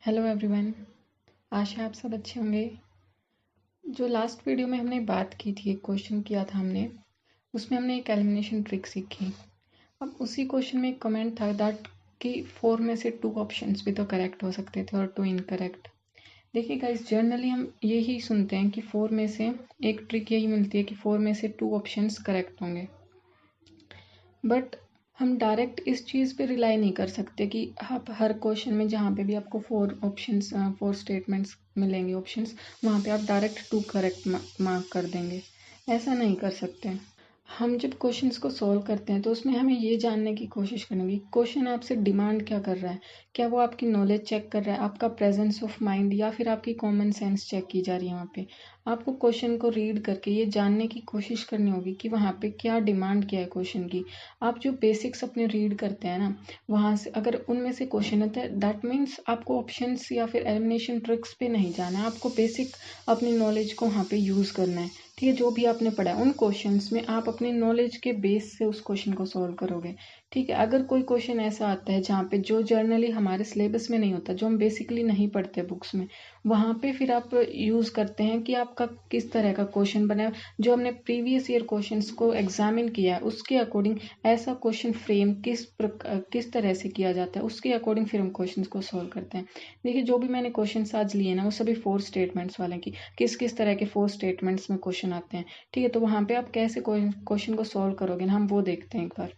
Hello everyone. आशा आप सब अच्छे होंगे। जो लास्ट वीडियो में हमने बात की थी, एक क्वेश्चन किया था हमने, उसमें हमने एक एलिमिनेशन ट्रिक सीखी। अब उसी क्वेश्चन में एक कमेंट था दैट कि 4 में से 2 ऑप्शंस भी तो करेक्ट हो सकते थे और 2 इनकरेक्ट। देखिए गाइस, जनरली हम यही सुनते हैं कि 4 में से एक ट्रिक यही मिलती है कि 4 में से 2 ऑप्शंस करेक्ट होंगे, बट हम डायरेक्ट इस चीज़ पे रिलाई नहीं कर सकते कि आप हर क्वेश्चन में जहाँ पे भी आपको 4 स्टेटमेंट्स मिलेंगे ऑप्शंस, वहाँ पे आप डायरेक्ट 2 करेक्ट मार्क कर देंगे। ऐसा नहीं कर सकते। हम जब क्वेश्चंस को सॉल्व करते हैं तो उसमें हमें ये जानने की कोशिश करनी होगी क्वेश्चन आपसे डिमांड क्या कर रहा है। क्या वो आपकी नॉलेज चेक कर रहा है, आपका प्रेजेंस ऑफ माइंड, या फिर आपकी कॉमन सेंस चेक की जा रही है। वहाँ पे आपको क्वेश्चन को रीड करके ये जानने की कोशिश करनी होगी कि वहाँ पे क्या डिमांड क्या है क्वेश्चन की। आप जो बेसिक्स अपने रीड करते हैं ना, वहाँ से अगर उनमें से क्वेश्चन आता है, दैट मीन्स आपको ऑप्शंस या फिर एलिमिनेशन ट्रिक्स पे नहीं जाना है। आपको बेसिक अपनी नॉलेज को वहाँ पे यूज़ करना है। ठीक है, जो भी आपने पढ़ा है उन क्वेश्चंस में आप अपनी नॉलेज के बेस से उस क्वेश्चन को सॉल्व करोगे। ठीक है, अगर कोई क्वेश्चन ऐसा आता है जहाँ पे जो जर्नली हमारे सिलेबस में नहीं होता, जो हम बेसिकली नहीं पढ़ते बुक्स में, वहाँ पे फिर आप यूज़ करते हैं कि आपका किस तरह का क्वेश्चन बना है, जो हमने प्रीवियस ईयर क्वेश्चंस को एग्जामिन किया है उसके अकॉर्डिंग ऐसा क्वेश्चन फ्रेम किस तरह से किया जाता है, उसके अकॉर्डिंग फिर हम क्वेश्चन को सॉल्व करते हैं। देखिए, जो भी मैंने क्वेश्चन आज लिए ना, वो सभी 4 स्टेटमेंट्स वाले की किस किस तरह के 4 स्टेटमेंट्स में क्वेश्चन आते हैं। ठीक है, तो वहाँ पे आप कैसे क्वेश्चन को सॉल्व करोगे ना, हम वो देखते हैं एक बार।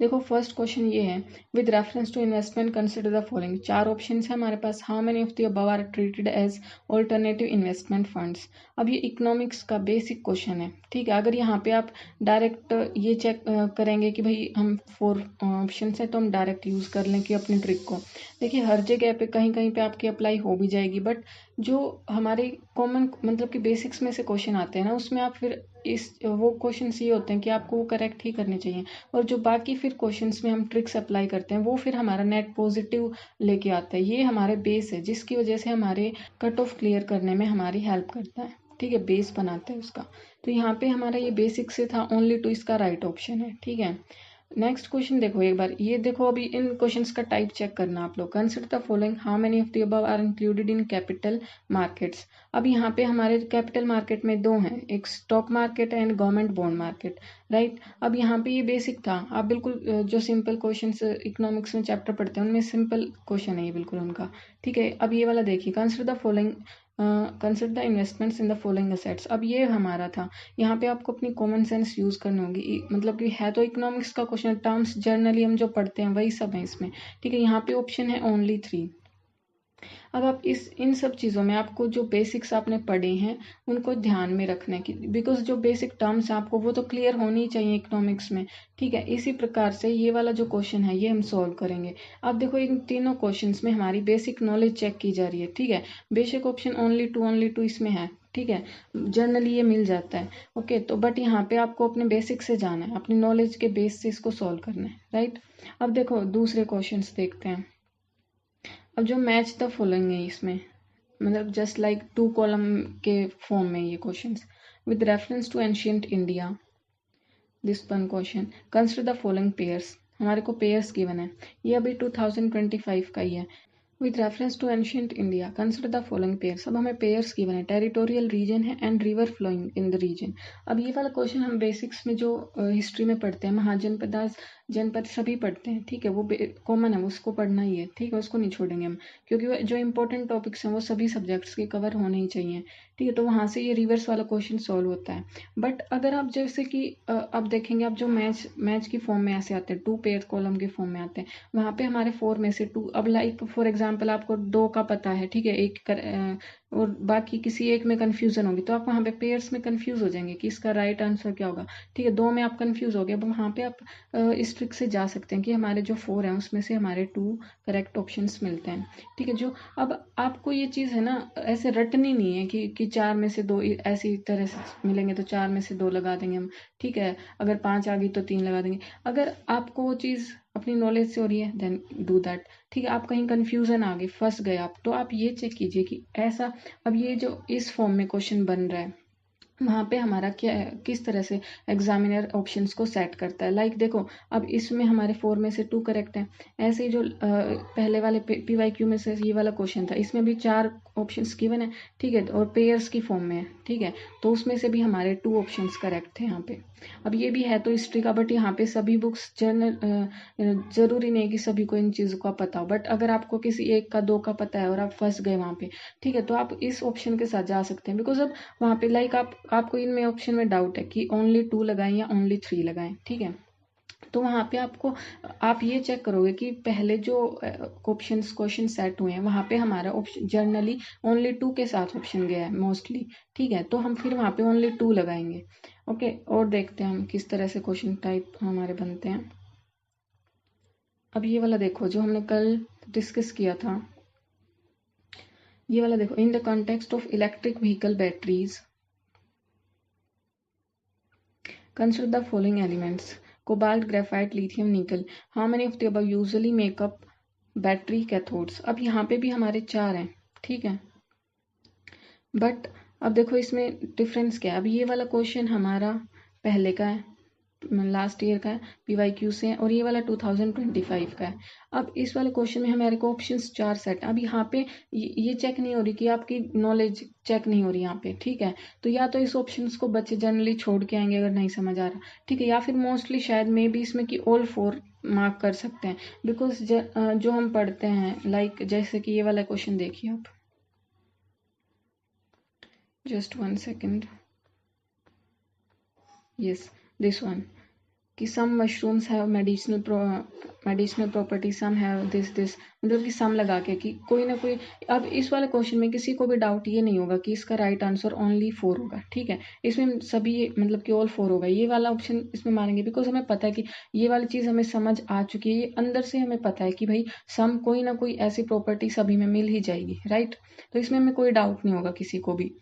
देखो, फर्स्ट क्वेश्चन ये है, with reference to investment consider the following. 4 option है हमारे पास। How many of the above are treated as alternative investment funds. अब ये इकोनॉमिक्स का बेसिक क्वेश्चन है। ठीक है, अगर यहाँ पे आप डायरेक्ट ये चेक करेंगे कि भाई हम 4 ऑप्शन है तो हम डायरेक्ट यूज कर लें कि अपनी ट्रिक को। देखिए, हर जगह पे कहीं कहीं पे आपकी अप्लाई हो भी जाएगी, बट जो हमारे कॉमन मतलब कि बेसिक्स में से क्वेश्चन आते हैं ना, उसमें आप फिर वो क्वेश्चन ये होते हैं कि आपको वो करेक्ट ही करने चाहिए। और जो बाकी फिर क्वेश्चंस में हम ट्रिक्स अप्लाई करते हैं वो फिर हमारा नेट पॉजिटिव लेके आता है। ये हमारे बेस है जिसकी वजह से हमारे कट ऑफ क्लियर करने में हमारी हेल्प करता है। ठीक है, बेस बनाते हैं उसका। तो यहाँ पे हमारा ये बेसिक से था ओनली टू, इसका राइट ऑप्शन है। ठीक है, नेक्स्ट क्वेश्चन देखो एक बार, ये देखो अभी इन क्वेश्चंस का टाइप चेक करना आप लोग। Consider the following, how many of the above are included in capital markets. अब यहाँ पे हमारे कैपिटल मार्केट में 2 हैं, एक stock market and government bond market. Right, अब यहाँ पे ये बेसिक था। आप बिल्कुल जो सिंपल क्वेश्चंस इकोनॉमिक्स में चैप्टर पढ़ते हैं उनमें सिंपल क्वेश्चन है ये बिल्कुल उनका। ठीक है, अब ये वाला देखिए, consider the following, consider the investments in the following assets. अब ये हमारा था। यहाँ पे आपको अपनी कॉमन सेंस यूज करनी होगी। मतलब कि है तो इकोनॉमिक्स का क्वेश्चन, टर्म्स जर्नली हम जो पढ़ते हैं वही सब है इसमें। ठीक है, यहाँ पे ऑप्शन है ओनली 3। अब आप इन सब चीज़ों में आपको जो बेसिक्स आपने पढ़े हैं उनको ध्यान में रखने की, बिकॉज जो बेसिक टर्म्स हैं आपको वो तो क्लियर होनी ही चाहिए इकोनॉमिक्स में। ठीक है, इसी प्रकार से ये वाला जो क्वेश्चन है ये हम सॉल्व करेंगे। अब देखो, इन तीनों क्वेश्चंस में हमारी बेसिक नॉलेज चेक की जा रही है। ठीक है, बेसिक ऑप्शन ओनली टू इसमें है। ठीक है, जनरली ये मिल जाता है। ओके, तो बट यहाँ पे आपको अपने बेसिक से जाना है, अपनी नॉलेज के बेस से इसको सॉल्व करना है। राइट, अब देखो दूसरे क्वेश्चंस देखते हैं। अब जो मैच द फॉलोइंग है इसमें, मतलब जस्ट लाइक 2 कॉलम के फॉर्म में ये questions. With reference to ancient India, this one question, consider the following pairs. हमारे को पेयर्स गिवन है, ये अभी 2025 का ही है। With reference to ancient India consider the following pairs. अब हमें पेयर्स गिवन है, टेरिटोरियल रीजन है and river flowing in the region. अब ये वाला क्वेश्चन हम बेसिक्स में जो हिस्ट्री में पढ़ते हैं, महाजनपद जनपद सभी पढ़ते हैं। ठीक है, वो कॉमन है, उसको पढ़ना ही है। ठीक है, उसको नहीं छोड़ेंगे हम, क्योंकि वो जो इंपॉर्टेंट टॉपिक्स हैं वो सभी सब्जेक्ट्स के कवर होने ही चाहिए। ठीक है, तो वहाँ से ये रिवर्स वाला क्वेश्चन सॉल्व होता है। बट अगर आप जैसे कि अब देखेंगे, आप जो मैच की फॉर्म में ऐसे आते हैं, 2 पेयर कॉलम के फॉर्म में आते हैं, वहाँ पे हमारे 4 में से 2, अब लाइक फॉर एग्जांपल आपको 2 का पता है। ठीक है, और बाकी किसी एक में कंफ्यूजन होगी तो आप वहाँ पे पेयर्स में कंफ्यूज हो जाएंगे कि इसका राइट आंसर क्या होगा। ठीक है, 2 में आप कंफ्यूज हो गए, अब वहाँ पे आप इस ट्रिक से जा सकते हैं कि हमारे जो 4 हैं उसमें से हमारे 2 करेक्ट ऑप्शंस मिलते हैं। ठीक है, जो अब आपको ये चीज़ है ना, ऐसे रटनी नहीं है कि 4 में से 2 ऐसी तरह से मिलेंगे तो 4 में से 2 लगा देंगे हम। ठीक है, अगर 5 आ गई तो 3 लगा देंगे। अगर आपको वो चीज़ अपनी नॉलेज से हो रही है देन डू दैट। ठीक है, आप कहीं कंफ्यूजन आ गए, फंस गए आप, तो आप ये चेक कीजिए कि ऐसा, अब ये जो इस फॉर्म में क्वेश्चन बन रहा है वहाँ पे हमारा क्या किस तरह से एग्जामिनर ऑप्शंस को सेट करता है। लाइक देखो, अब इसमें हमारे 4 में से 2 करेक्ट हैं। ऐसे ही जो पहले वाले PYQ में से ये वाला क्वेश्चन था, इसमें भी 4 ऑप्शंस गिवन है, ठीक है, और पेयर्स की फॉर्म में है, ठीक है, तो उसमें से भी हमारे 2 ऑप्शंस करेक्ट थे यहाँ पे। अब ये भी है तो हिस्ट्री का, बट यहाँ पे सभी बुक्स जर्नल जरूरी नहीं कि सभी को इन चीज़ों का पता हो, बट अगर आपको किसी एक का 2 का पता है और आप फंस गए वहाँ पे, ठीक है, तो आप इस ऑप्शन के साथ जा सकते हैं। बिकॉज अब वहाँ पे लाइक आपको इनमें ऑप्शन में डाउट है कि ओनली 2 लगाएं या ओनली 3 लगाएं, ठीक है, तो वहाँ पे आपको आप ये चेक करोगे कि पहले जो ऑप्शंस क्वेश्चन सेट हुए हैं वहाँ पे हमारा ऑप्शन जर्नली ओनली 2 के साथ ऑप्शन गया है मोस्टली, ठीक है, तो हम फिर वहाँ पे ओनली 2 लगाएंगे। ओके, और देखते हैं हम किस तरह से क्वेश्चन टाइप हमारे बनते हैं। अब ये वाला देखो जो हमने कल डिस्कस किया था, ये वाला देखो, in the context of electric vehicle batteries consider the following elements: cobalt, graphite, lithium, nickel. How many of the above usually make up battery cathodes? अब यहाँ पे भी हमारे 4 हैं, ठीक है, बट अब देखो इसमें डिफरेंस क्या है। अब ये वाला क्वेश्चन हमारा पहले का है, लास्ट ईयर का है, PYQ से है, और ये वाला 2025 का है। अब इस वाले क्वेश्चन में हमारे को ऑप्शंस 4 सेट। अब यहाँ पे ये चेक नहीं हो रही कि आपकी नॉलेज चेक नहीं हो रही यहाँ पे, ठीक है, तो या तो इस ऑप्शंस को बच्चे जनरली छोड़ के आएंगे अगर नहीं समझ आ रहा, ठीक है, या फिर मोस्टली शायद मे भी इसमें कि ऑल 4 मार्क कर सकते हैं। बिकॉज जो हम पढ़ते हैं, लाइक जैसे कि ये वाला क्वेश्चन देखिए आप, just 1 second, yes, this one, कि some mushrooms have medicinal property, some have this, मतलब कि सम लगा के कि कोई ना कोई। अब इस वाले क्वेश्चन में किसी को भी डाउट ये नहीं होगा कि इसका राइट आंसर ओनली 4 होगा, ठीक है, इसमें सभी मतलब कि ऑल 4 होगा, ये वाला ऑप्शन इसमें मानेंगे बिकॉज हमें पता है कि ये वाली चीज़ हमें समझ आ चुकी है, ये अंदर से हमें पता है कि भाई सम कोई ना कोई ऐसी प्रॉपर्टी सभी में मिल ही जाएगी, राइट, तो इसमें हमें कोई डाउट नहीं होगा किसी को भी,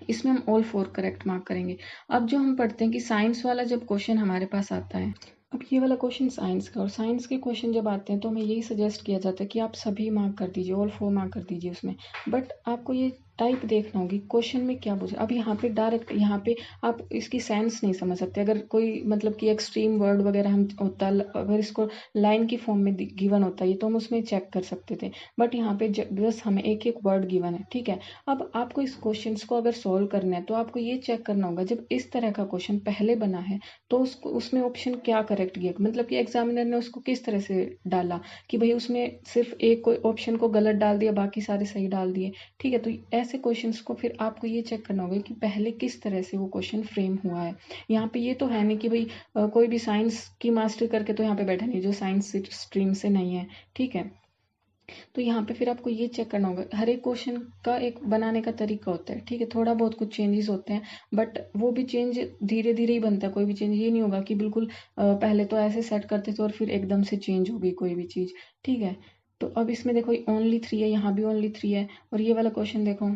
इसमें हम ऑल 4 करेक्ट मार्क करेंगे। अब जो हम पढ़ते हैं कि साइंस वाला जब क्वेश्चन हमारे पास आता है, अब ये वाला क्वेश्चन साइंस का, और साइंस के क्वेश्चन जब आते हैं तो हमें यही सजेस्ट किया जाता है कि आप सभी मार्क कर दीजिए, ऑल 4 मार्क कर दीजिए उसमें, बट आपको ये टाइप देखना होगी क्वेश्चन में क्या पूछा। अब यहाँ पे डायरेक्ट यहाँ पे आप इसकी सेंस नहीं समझ सकते, अगर कोई मतलब कि एक्सट्रीम वर्ड वगैरह हम होता, अगर इसको लाइन की फॉर्म में गिवन होता है तो हम उसमें चेक कर सकते थे, बट यहाँ पे बस हमें एक एक वर्ड गिवन है, ठीक है। अब आपको इस क्वेश्चन को अगर सोल्व करना है तो आपको ये चेक करना होगा जब इस तरह का क्वेश्चन पहले बना है तो उसको उसमें ऑप्शन क्या करेक्ट गया, मतलब कि एग्जामिनर ने उसको किस तरह से डाला कि भाई उसमें सिर्फ एक कोई ऑप्शन को गलत डाल दिया, बाकी सारे सही डाल दिए, ठीक है, तो ऐसे क्वेश्चंस को फिर आपको ये चेक करना होगा कि पहले किस तरह से वो क्वेश्चन फ्रेम हुआ है। यहाँ पे ये तो है नहीं कि भाई कोई भी साइंस की मास्टरी करके तो यहाँ पे बैठा नहीं जो साइंस स्ट्रीम से नहीं है, ठीक है, तो यहाँ पे फिर आपको ये चेक करना होगा, हर एक क्वेश्चन का एक बनाने का तरीका होता है, ठीक है, थोड़ा बहुत कुछ चेंजेस होते हैं, बट वो भी चेंज धीरे धीरे ही बनता है, कोई भी चेंज ये नहीं होगा कि बिल्कुल पहले तो ऐसे सेट करते थे और फिर एकदम से चेंज होगी कोई भी चीज़, ठीक है। तो अब इसमें देखो ओनली 3 है, यहाँ भी ओनली 3 है, और ये वाला क्वेश्चन देखो,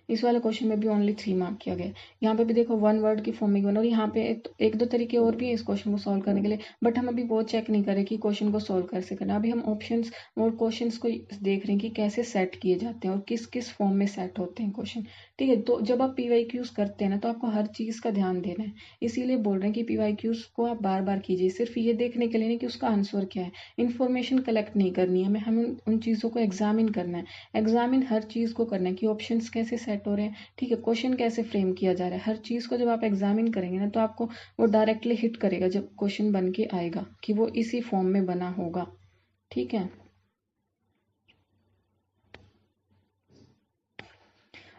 इस वाले क्वेश्चन में भी ओनली 3 मार्क किया गया। यहाँ पे भी देखो 1 वर्ड की फॉर्म में गिवन, और यहाँ पे एक दो तरीके और भी है इस क्वेश्चन को सॉल्व करने के लिए, बट हम अभी वो चेक नहीं करें कि क्वेश्चन को सॉल्व कैसे करना। अभी हम ऑप्शंस और क्वेश्चंस को देख रहे हैं कि कैसे सेट किए जाते हैं और किस किस फॉर्म में सेट होते हैं क्वेश्चन, ठीक है। तो जब आप PYQs करते हैं ना तो आपको हर चीज़ का ध्यान देना है, इसीलिए बोल रहे हैं कि PYQs को आप बार बार कीजिए, सिर्फ ये देखने के लिए नहीं कि उसका आंसर क्या है, इन्फॉर्मेशन कलेक्ट नहीं करनी है हमें उन चीज़ों को एग्जामिन करना है, एग्जामिन हर चीज़ को करना है कि ऑप्शंस कैसे सेट हो रहे हैं, ठीक है, क्वेश्चन कैसे फ्रेम किया जा रहा है, हर चीज़ को जब आप एग्जामिन करेंगे ना तो आपको वो डायरेक्टली हिट करेगा जब क्वेश्चन बन के आएगा कि वो इसी फॉर्म में बना होगा, ठीक है।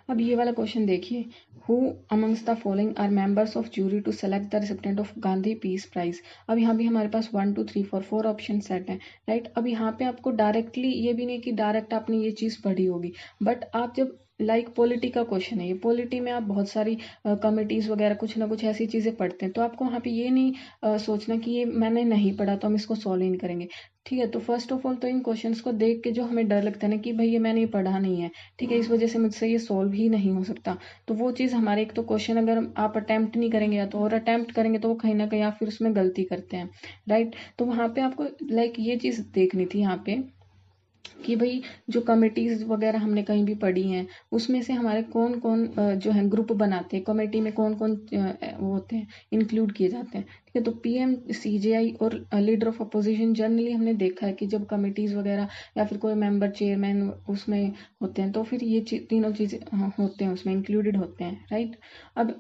अब ये वाला क्वेश्चन देखिए, who amongst the following are members of jury to select the recipient of Gandhi peace prize. अब यहाँ भी हमारे पास 1 2 3 4 ऑप्शन सेट हैं, राइट। अब यहाँ पे आपको डायरेक्टली ये भी नहीं कि डायरेक्ट आपने ये चीज़ पढ़ी होगी, बट आप जब लाइक पॉलिटी का क्वेश्चन है, ये पॉलिटी में आप बहुत सारी कमिटीज़ वगैरह कुछ ना कुछ ऐसी चीज़ें पढ़ते हैं, तो आपको वहाँ पे ये नहीं सोचना कि ये मैंने नहीं पढ़ा तो हम इसको सॉल्व ही नहीं करेंगे, ठीक है। तो फर्स्ट ऑफ ऑल तो इन क्वेश्चंस को देख के जो हमें डर लगता है ना कि भाई ये मैंने पढ़ा नहीं है, ठीक है, इस वजह से मुझसे ये सॉल्व ही नहीं हो सकता, तो वो चीज़ हमारे एक तो क्वेश्चन अगर आप अटैम्प्ट नहीं करेंगे या तो और अटैम्प्ट करेंगे तो वो कहीं ना कहीं आप फिर उसमें गलती करते हैं, राइट। तो वहाँ पे आपको लाइक ये चीज़ देखनी थी यहाँ पे कि भाई जो कमेटीज वगैरह हमने कहीं भी पढ़ी हैं उसमें से हमारे कौन कौन जो है ग्रुप बनाते हैं, कमेटी में कौन कौन वो होते हैं, इंक्लूड किए जाते हैं। ठीक है, तो पीएम, सीजेआई और लीडर ऑफ अपोजिशन जनरली हमने देखा है कि जब कमेटीज वगैरह या फिर कोई मेंबर चेयरमैन उसमें होते हैं तो फिर ये तीनों चीज़ें होते हैं, उसमें इंक्लूडेड होते हैं, राइट। अब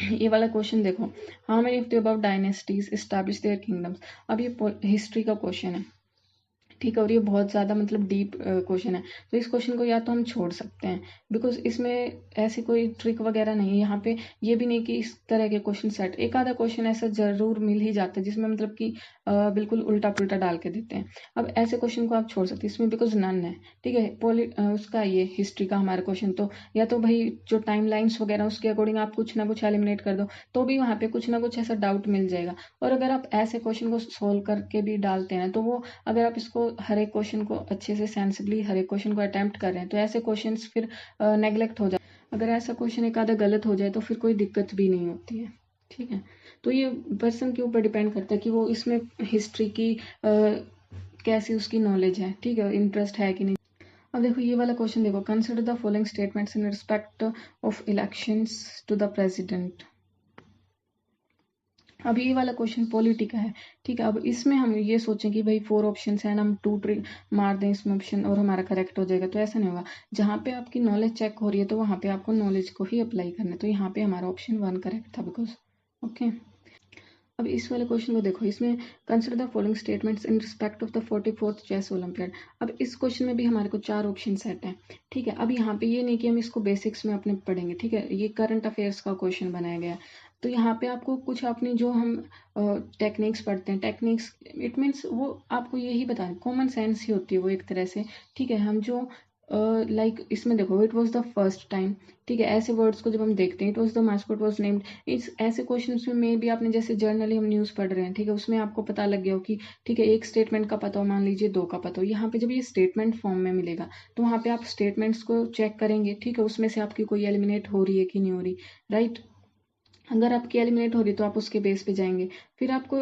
ये वाला क्वेश्चन देखो, how many of the above dynasties establish there kingdoms. अब ये हिस्ट्री का क्वेश्चन है, ठीक है, और ये बहुत ज़्यादा मतलब डीप क्वेश्चन है, तो इस क्वेश्चन को या तो हम छोड़ सकते हैं बिकॉज इसमें ऐसी कोई ट्रिक वगैरह नहीं है यहाँ पे। ये भी नहीं कि इस तरह के क्वेश्चन सेट, एक आधा क्वेश्चन ऐसा जरूर मिल ही जाता है जिसमें मतलब कि बिल्कुल उल्टा पुल्टा डाल के देते हैं। अब ऐसे क्वेश्चन को आप छोड़ सकते हैं इसमें बिकॉज नन है, ठीक है। उसका ये हिस्ट्री का हमारा क्वेश्चन, तो या तो भाई जो टाइम लाइन्स वगैरह उसके अकॉर्डिंग आप कुछ ना कुछ एलिमिनेट कर दो तो भी वहाँ पे कुछ ना कुछ ऐसा डाउट मिल जाएगा। और अगर आप ऐसे क्वेश्चन को सोल्व करके भी डालते हैं तो वो अगर आप इसको हर एक क्वेश्चन को अच्छे से सेंसिबली हर एक क्वेश्चन को अटेम्प्ट कर रहे हैं तो ऐसे क्वेश्चंस फिर नेग्लेक्ट हो जाए। अगर ऐसा क्वेश्चन एक आधा गलत हो जाए तो फिर कोई दिक्कत भी नहीं होती है, ठीक है। तो ये पर्सन के ऊपर डिपेंड करता है कि वो इसमें हिस्ट्री की कैसी उसकी नॉलेज है, ठीक है, इंटरेस्ट है कि नहीं। अब देखो ये वाला क्वेश्चन देखो, consider the following statements in respect of elections to the president. अब ये वाला क्वेश्चन पॉलिटी का है, ठीक है। अब इसमें हम ये सोचें कि भाई 4 ऑप्शन हैं, हम 2 मार दें इसमें ऑप्शन और हमारा करेक्ट हो जाएगा, तो ऐसा नहीं होगा। जहाँ पे आपकी नॉलेज चेक हो रही है तो वहाँ पे आपको नॉलेज को ही अप्लाई करना है, तो यहाँ पे हमारा ऑप्शन 1 करेक्ट था बिकॉज ओके। अब इस वाले क्वेश्चन को देखो, इसमें consider the following statements in respect of the 44th chess olympiad. अब इस क्वेश्चन में भी हमारे को 4 ऑप्शन सेट हैं, ठीक है। अब यहाँ पे ये नहीं कि हम इसको बेसिक्स में अपने पढ़ेंगे, ठीक है, ये करंट अफेयर्स का क्वेश्चन बनाया गया। तो यहाँ पे आपको कुछ अपनी जो हम टेक्निक्स पढ़ते हैं, टेक्निक्स इट मीन्स वो आपको यही बता कॉमन सेंस ही होती है वो एक तरह से, ठीक है। हम जो लाइक इसमें देखो, it was the first time, ठीक है, ऐसे वर्ड्स को जब हम देखते हैं, it was the mascot was named, इस ऐसे क्वेश्चन में मे भी आपने जैसे जर्नली हम न्यूज़ पढ़ रहे हैं, ठीक है, उसमें आपको पता लग गया हो कि ठीक है एक स्टेटमेंट का पता हो, मान लीजिए 2 का पता हो, यहाँ पे जब ये स्टेटमेंट फॉर्म में मिलेगा तो वहाँ पे आप स्टेटमेंट्स को चेक करेंगे, ठीक है, उसमें से आपकी कोई एलिमिनेट हो रही है कि नहीं हो रही, राइट। अगर आपकी एलिमिनेट हो रही तो आप उसके बेस पे जाएंगे, फिर आपको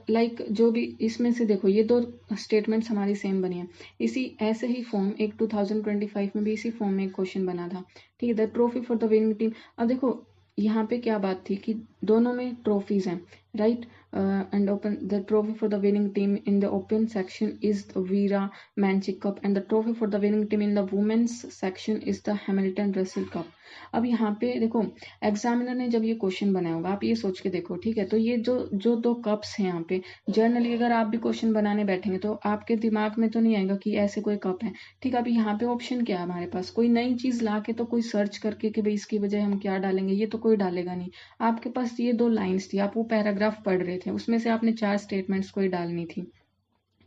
लाइक जो भी इसमें से देखो ये 2 स्टेटमेंट्स हमारी सेम बनी है, इसी ऐसे ही फॉर्म एक 2025 में भी इसी फॉर्म में एक क्वेश्चन बना था, ठीक है, the trophy for the winning team. अब देखो यहाँ पे क्या बात थी कि दोनों में ट्रॉफीज हैं, right, and open the trophy for the winning team in the open section is the Vera Menchik cup and the trophy for the winning team in the women's section is the Hamilton Russell cup. अब यहाँ पे देखो examiner ने जब ये question बनाया होगा, आप ये सोच के देखो, ठीक है, तो ये जो 2 कप्स हैं यहाँ पे, जर्नली अगर आप भी क्वेश्चन बनाने बैठेंगे तो आपके दिमाग में तो नहीं आएगा कि ऐसे कोई कप है, ठीक है। अब यहाँ पे ऑप्शन क्या है हमारे पास, कोई नई चीज ला के तो कोई सर्च करके कि भाई इसकी वजह हम क्या डालेंगे, ये तो कोई डालेगा नहीं। आपके पास ये 2 लाइन्स थी, आप वो पैराग्राफ पढ़ रहे थे, उसमें से आपने 4 स्टेटमेंट्स कोई डालनी थी,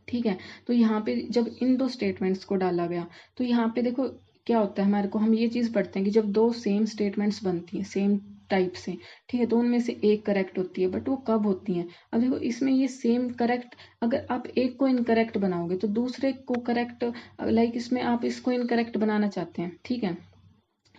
ठीक है। तो यहाँ पे जब इन 2 स्टेटमेंट्स को डाला गया तो यहाँ पे देखो क्या होता है, हमारे को हम ये चीज़ पढ़ते हैं कि जब 2 सेम स्टेटमेंट्स बनती हैं सेम टाइप से, ठीक है, तो उनमें से एक करेक्ट होती है, बट वो कब होती हैं। अब देखो इसमें ये सेम करेक्ट, अगर आप एक को इनकरेक्ट बनाओगे तो दूसरे को करेक्ट, लाइक इसमें आप इसको इनकरेक्ट बनाना चाहते हैं, ठीक है,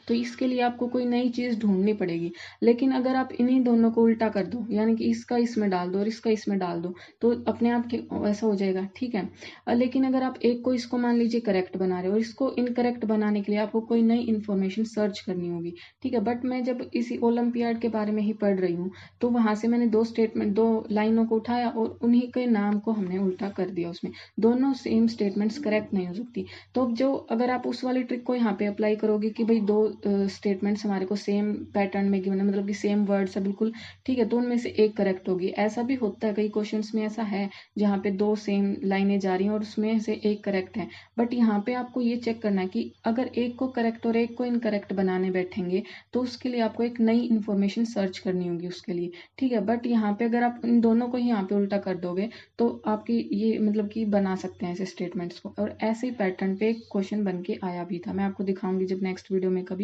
तो इसके लिए आपको कोई नई चीज़ ढूंढनी पड़ेगी। लेकिन अगर आप इन्हीं दोनों को उल्टा कर दो, यानी कि इसका इसमें डाल दो और इसका इसमें डाल दो, तो अपने आप ऐसा हो जाएगा, ठीक है। लेकिन अगर आप एक को इसको मान लीजिए करेक्ट बना रहे हो और इसको इनकरेक्ट बनाने के लिए आपको कोई नई इन्फॉर्मेशन सर्च करनी होगी, ठीक है। बट मैं जब इसी ओलंपियाड के बारे में ही पढ़ रही हूँ तो वहां से मैंने 2 लाइनों को उठाया और उन्हीं के नाम को हमने उल्टा कर दिया, उसमें दोनों सेम स्टेटमेंट्स करेक्ट नहीं हो सकती। तो जो अगर आप उस वाली ट्रिक को यहाँ पे अप्लाई करोगे कि भाई 2 स्टेटमेंट्स हमारे को सेम पैटर्न में गिवन है, मतलब कि सेम वर्ड्स है बिल्कुल, ठीक है, तो उनमें से एक करेक्ट होगी। ऐसा भी होता है, कई क्वेश्चंस में ऐसा है जहाँ पे 2 सेम लाइनें जा रही हैं और उसमें से एक करेक्ट है, बट यहाँ पे आपको ये चेक करना है कि अगर एक को करेक्ट और एक को इनकरेक्ट बनाने बैठेंगे तो उसके लिए आपको एक नई इन्फॉर्मेशन सर्च करनी होगी उसके लिए, ठीक है। बट यहाँ पे अगर आप इन दोनों को यहाँ पे उल्टा कर दोगे तो आपकी ये मतलब कि बना सकते हैं ऐसे स्टेटमेंट्स को, और ऐसे ही पैटर्न पे एक क्वेश्चन बन के आया भी था, मैं आपको दिखाऊंगी जब नेक्स्ट वीडियो में कभी,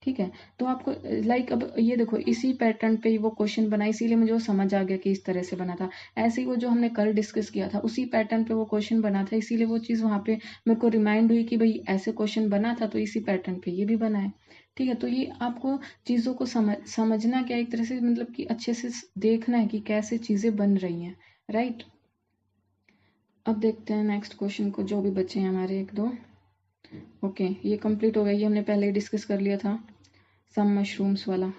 ठीक है। तो आपको लाइक अब ये देखो इसी पैटर्न पे वो क्वेश्चन बना, इसीलिए मुझे वो समझ आ गया कि इस तरह से बना था। ऐसे ही वो जो हमने कल डिस्कस किया था उसी पैटर्न पे वो क्वेश्चन बना था, इसीलिए वो चीज़ वहाँ पे मेरे को रिमाइंड हुई कि भाई ऐसे क्वेश्चन बना था तो इसी पैटर्न पे ये भी बना है, ठीक है। तो ये आपको चीज़ों को समझना क्या एक तरह से मतलब कि अच्छे से देखना है कि कैसे चीज़ें बन रही हैं, राइट। अब देखते हैं नेक्स्ट क्वेश्चन को, जो भी बचे हैं हमारे 1-2। ओके, ये कंप्लीट हो गया, ये हमने पहले ही डिस्कस कर लिया था, सम मशरूम्स वाला।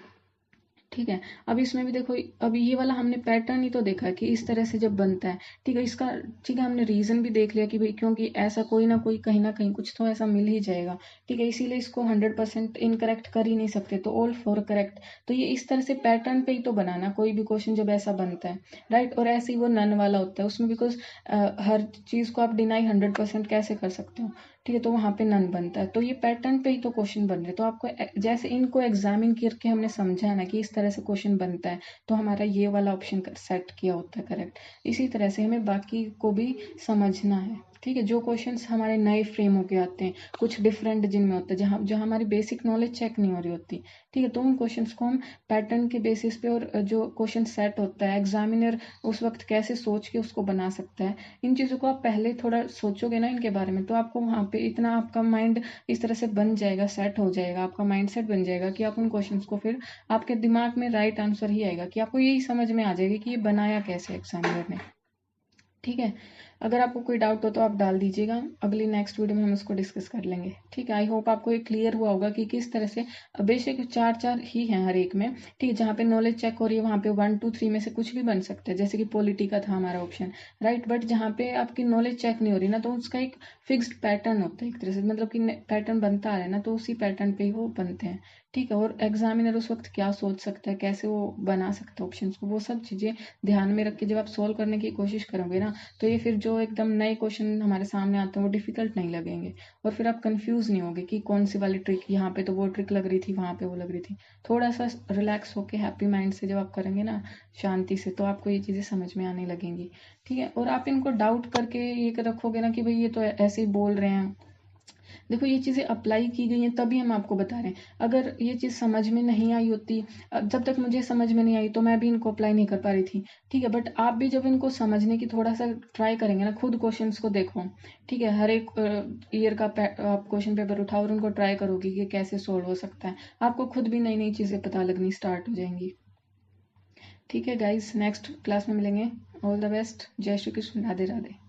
ठीक है, अब इसमें भी देखो, अब ये वाला हमने पैटर्न ही तो देखा है कि इस तरह से जब बनता है। ठीक है, इसका ठीक है, हमने रीज़न भी देख लिया कि भाई क्योंकि ऐसा कोई ना कोई कहीं ना कहीं कुछ तो ऐसा मिल ही जाएगा। ठीक है, इसीलिए इसको 100% इनकरेक्ट कर ही नहीं सकते, तो ऑल फॉर करेक्ट। तो ये इस तरह से पैटर्न पे ही तो बनाना कोई भी क्वेश्चन जब ऐसा बनता है, राइट। और ऐसे ही वो नन वाला होता है, उसमें बिकॉज हर चीज़ को आप डिनाई 100% कैसे कर सकते हो। ठीक है, तो वहाँ पे नन बनता है, तो ये पैटर्न पे ही तो क्वेश्चन बन रहे। तो आपको जैसे इनको एग्जामिन करके हमने समझा है ना कि इस तरह से क्वेश्चन बनता है, तो हमारा ये वाला ऑप्शन सेट किया होता है करेक्ट। इसी तरह से हमें बाकी को भी समझना है। ठीक है, जो क्वेश्चंस हमारे नए फ्रेम होके आते हैं, कुछ डिफरेंट जिनमें होता है, जहाँ जो हमारी बेसिक नॉलेज चेक नहीं हो रही होती। ठीक है, तो उन क्वेश्चंस को हम पैटर्न के बेसिस पे, और जो क्वेश्चन सेट होता है एग्जामिनर उस वक्त कैसे सोच के उसको बना सकता है, इन चीज़ों को आप पहले थोड़ा सोचोगे ना इनके बारे में, तो आपको वहाँ पे इतना आपका माइंड इस तरह से बन जाएगा, सेट हो जाएगा, आपका माइंड सेट बन जाएगा कि आप उन क्वेश्चंस को फिर आपके दिमाग में राइट आंसर ही आएगा, कि आपको यही समझ में आ जाएगा कि ये बनाया कैसे एग्जामिनर ने। ठीक है, अगर आपको कोई डाउट हो तो आप डाल दीजिएगा, अगली नेक्स्ट वीडियो में हम उसको डिस्कस कर लेंगे। ठीक है, आई होप आपको ये क्लियर हुआ होगा कि किस तरह से, बेशक 4-4 ही हैं हर एक में। ठीक है, जहाँ पे नॉलेज चेक हो रही है वहाँ पे 1, 2, 3 में से कुछ भी बन सकता है, जैसे कि पॉलिटी का था हमारा ऑप्शन, राइट। बट जहाँ पे आपकी नॉलेज चेक नहीं हो रही ना, तो उसका एक फिक्स्ड पैटर्न होता है एक तरह से, मतलब कि पैटर्न बनता आ रहा है ना, तो उसी पैटर्न पे ही वो बनते हैं। ठीक है, और एग्जामिनर उस वक्त क्या सोच सकता है, कैसे वो बना सकता है ऑप्शन को, वो सब चीज़ें ध्यान में रख के जब आप सोल्व करने की कोशिश करोगे ना, तो ये फिर जो एकदम नए क्वेश्चन हमारे सामने आते हैं वो डिफिकल्ट नहीं लगेंगे, और फिर आप कंफ्यूज नहीं होगे कि कौन सी वाली ट्रिक, यहाँ पे तो वो ट्रिक लग रही थी, वहाँ पे वो लग रही थी। थोड़ा सा रिलैक्स होके हैप्पी माइंड से जब आप करेंगे ना, शांति से, तो आपको ये चीज़ें समझ में आने लगेंगी। ठीक है, और आप इनको डाउट करके ये रखोगे ना कि भाई ये तो ऐसे ही बोल रहे हैं, देखो ये चीज़ें अप्लाई की गई हैं तभी हम आपको बता रहे हैं। अगर ये चीज़ समझ में नहीं आई होती, जब तक मुझे समझ में नहीं आई तो मैं भी इनको अप्लाई नहीं कर पा रही थी। ठीक है, बट आप भी जब इनको समझने की थोड़ा सा ट्राई करेंगे ना, खुद क्वेश्चंस को देखो। ठीक है, हर एक ईयर का आप क्वेश्चन पेपर उठाओ और उनको ट्राई करोगे कि कैसे सोल्व हो सकता है, आपको खुद भी नई नई चीज़ें पता लगनी स्टार्ट हो जाएंगी। ठीक है गाइज, नेक्स्ट क्लास में मिलेंगे। ऑल द बेस्ट, जय श्री कृष्ण, राधे राधे।